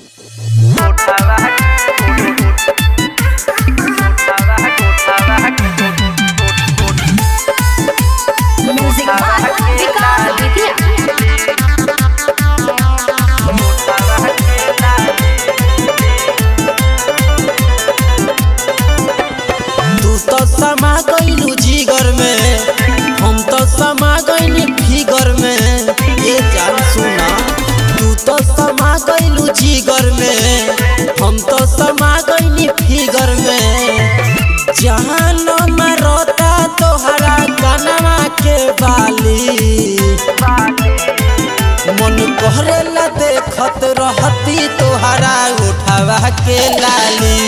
Music by Vikas Vidya. तू तो समा गइलू जिगर में, हम तो समा गइनी फिगर में। ये जान सुना, तू तो समा गइलू जिगर में, हम तो समा गइनी फिगर में। जहान मरोता तोहरा कनवा के बाली, मन कहरेला देखत रहती तोहरा उठावा के लाली।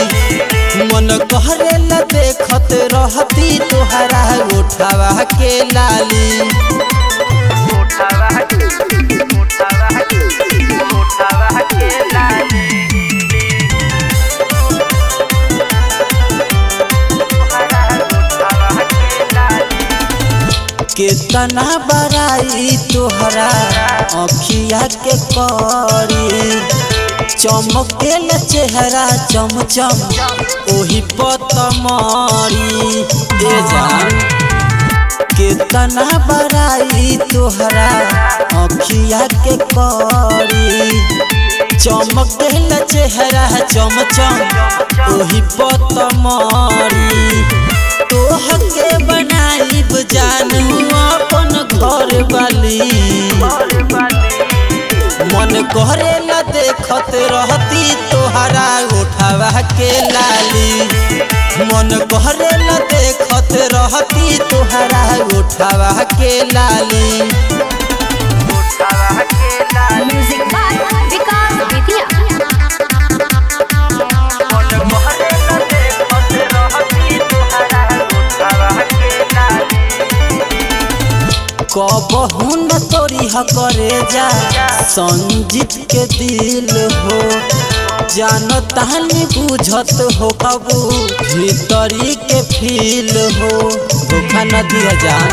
मन कहरेला देखत रहती तोहरा उठावा के लाली। कितना बड़ाई तोहरा अखिया के करी, चमकेल चेहरा चमचम ओही पतमरी। ए जान कितना बड़ाई तोहरा अखिया के करी, चमकेल चेहरा चमचम ओही पतमरी। तोहके बनाइब जानू अपन घर वाली, मन कहरेला देखत रहती तोहरा उठावा के लाली। मन कहरेला देखत रहती तोहरा उठावा के लाली। Music by Vikas Vidya. कबहू न तोरी करे जा संजीत के दिल हो, जानता नहीं बुझत हो कबू भीतरी के फील हो। धोखा न दिया जान,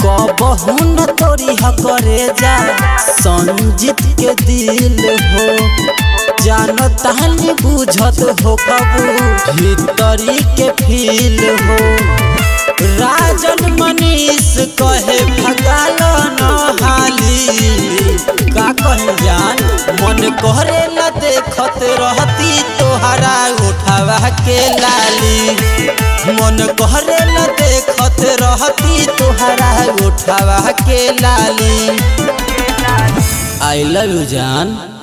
कबहू न तोरी करे जा संजीत के दिल हो, जानता नहीं बुझत हो कबू भीतरी के फील हो। राजन मनीष कहे भगाल नहाली, का कहे जान मन कहरेला देखत रहती तोहरा उठावा के लाली। मन कहरेला देखत रहती तोहरा उठावा के लाली। आई लव यू जान।